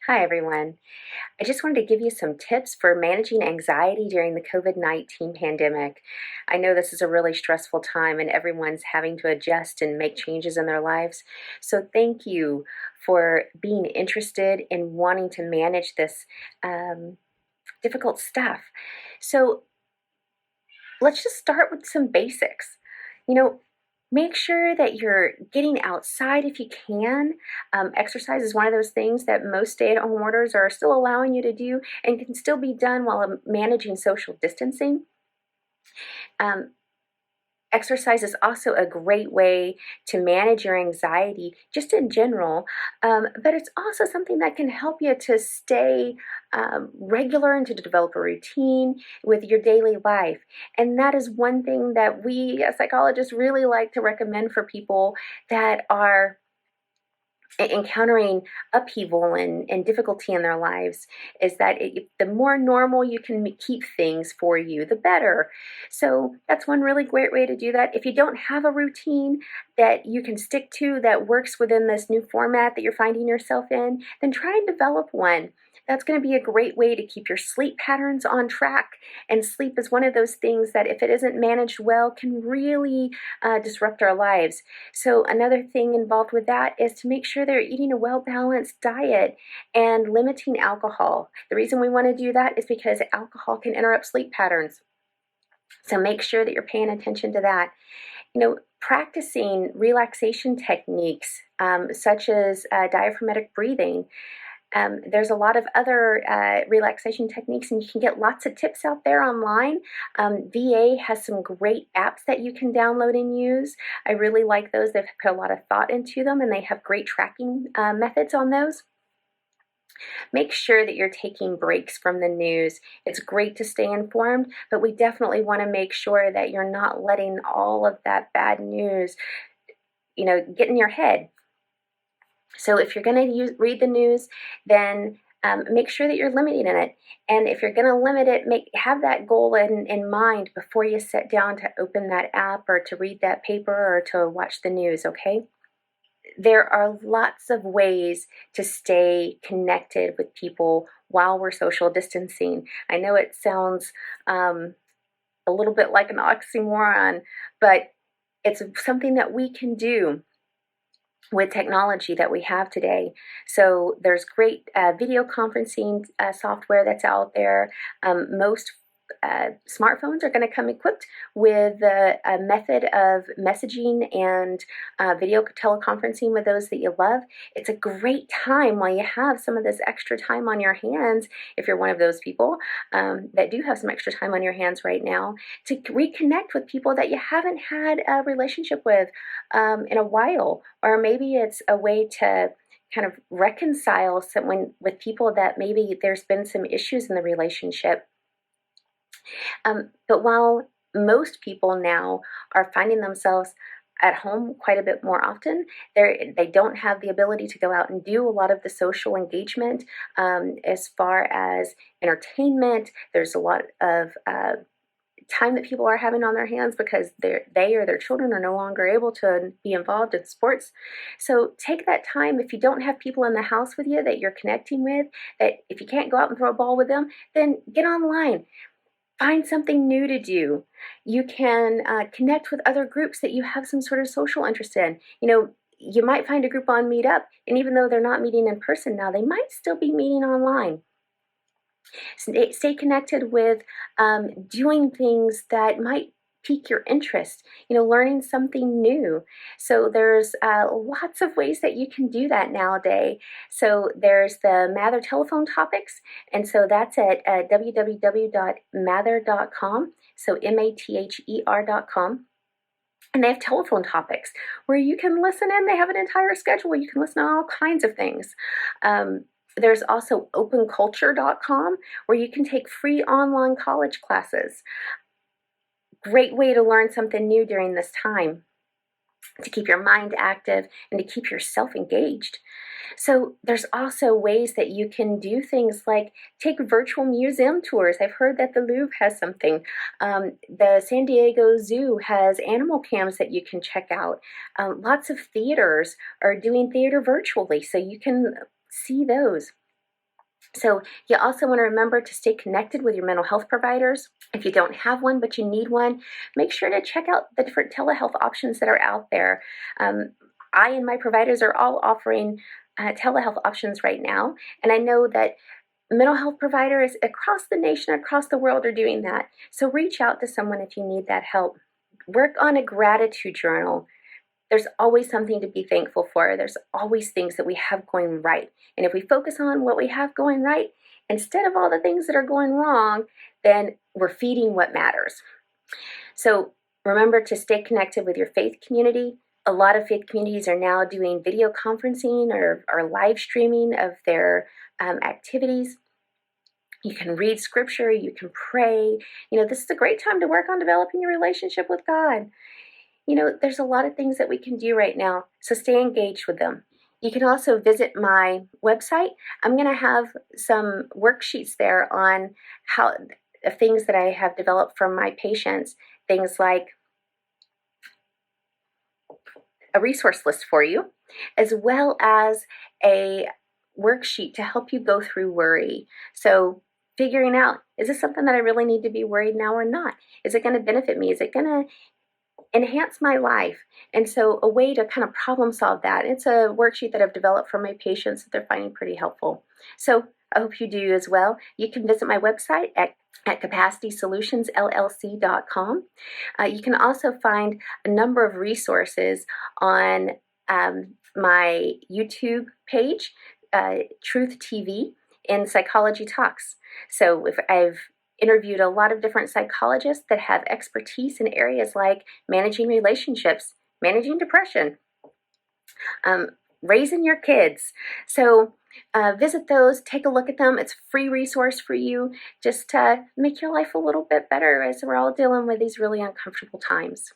Hi, everyone. I just wanted to give you some tips for managing anxiety during the COVID-19 pandemic. I know this is a really stressful time and everyone's having to adjust and make changes in their lives. So, thank you for being interested in wanting to manage this difficult stuff. So, let's just start with some basics. You know, make sure that you're getting outside if you can. Exercise is one of those things that most stay at home orders are still allowing you to do and can still be done while managing social distancing. Um, Exercise is also a great way to manage your anxiety, just in general, but it's also something that can help you to stay regular and to develop a routine with your daily life. And that is one thing that we as psychologists really like to recommend for people that are encountering upheaval and difficulty in their lives is that the more normal you can keep things for you, the better. So that's one really great way to do that. If you don't have a routine that you can stick to that works within this new format that you're finding yourself in, then try and develop one. That's going to be a great way to keep your sleep patterns on track. And sleep is one of those things that, if it isn't managed well, can really disrupt our lives. So another thing involved with that is to make sure they're eating a well-balanced diet and limiting alcohol. The reason we want to do that is because alcohol can interrupt sleep patterns. So make sure that you're paying attention to that. Practicing relaxation techniques such as diaphragmatic breathing. There's a lot of other relaxation techniques, and you can get lots of tips out there online. VA has some great apps that you can download and use. I really like those. They've put a lot of thought into them, and they have great tracking methods on those. Make sure that you're taking breaks from the news. It's great to stay informed, but we definitely want to make sure that you're not letting all of that bad news, get in your head. So if you're going to read the news, then make sure that you're limiting it. And if you're going to limit it, have that goal in mind before you sit down to open that app or to read that paper or to watch the news, okay? There are lots of ways to stay connected with people while we're social distancing. I know it sounds a little bit like an oxymoron, but it's something that we can do with technology that we have today. So there's great video conferencing software that's out there. Most smartphones are going to come equipped with a method of messaging and video teleconferencing with those that you love. It's a great time while you have some of this extra time on your hands, if you're one of those people that do have some extra time on your hands right now, to reconnect with people that you haven't had a relationship with in a while. Or maybe it's a way to kind of reconcile someone with people that maybe there's been some issues in the relationship. But while most people now are finding themselves at home quite a bit more often, they don't have the ability to go out and do a lot of the social engagement as far as entertainment. There's a lot of time that people are having on their hands because they or their children are no longer able to be involved in sports. So take that time. If you don't have people in the house with you that you're connecting with, that if you can't go out and throw a ball with them, then get online. Find something new to do. You can connect with other groups that you have some sort of social interest in. You might find a group on Meetup, and even though they're not meeting in person now, they might still be meeting online. Stay connected with doing things that might pique your interest, learning something new. So there's lots of ways that you can do that nowadays. So there's the Mather telephone topics, and so that's at www.mather.com, so mather.com. And they have telephone topics where you can listen in. They have an entire schedule. You can listen to all kinds of things. There's also openculture.com where you can take free online college classes. Great way to learn something new during this time, to keep your mind active and to keep yourself engaged. So there's also ways that you can do things like take virtual museum tours. I've heard that the Louvre has something. The San Diego Zoo has animal cams that you can check out. Lots of theaters are doing theater virtually, so you can see those. So you also want to remember to stay connected with your mental health providers. If you don't have one but you need one, make sure to check out the different telehealth options that are out there. I and my providers are all offering telehealth options right now, and I know that mental health providers across the nation, across the world are doing that. So reach out to someone if you need that help. Work on a gratitude journal. There's always something to be thankful for. There's always things that we have going right. And if we focus on what we have going right, instead of all the things that are going wrong, then we're feeding what matters. So remember to stay connected with your faith community. A lot of faith communities are now doing video conferencing or live streaming of their activities. You can read scripture, you can pray. This is a great time to work on developing your relationship with God. There's a lot of things that we can do right now, so stay engaged with them. You can also visit my website. I'm going to have some worksheets there on how things that I have developed from my patients, things like a resource list for you, as well as a worksheet to help you go through worry. So figuring out, is this something that I really need to be worried now or not? Is it going to benefit me? Is it going to enhance my life? And so a way to kind of problem solve that. It's a worksheet that I've developed for my patients that they're finding pretty helpful. So I hope you do as well. You can visit my website at capacitysolutionsllc.com. You can also find a number of resources on my YouTube page, Truth TV, in Psychology Talks. So if I've interviewed a lot of different psychologists that have expertise in areas like managing relationships, managing depression, raising your kids. So visit those, take a look at them. It's a free resource for you just to make your life a little bit better as we're all dealing with these really uncomfortable times.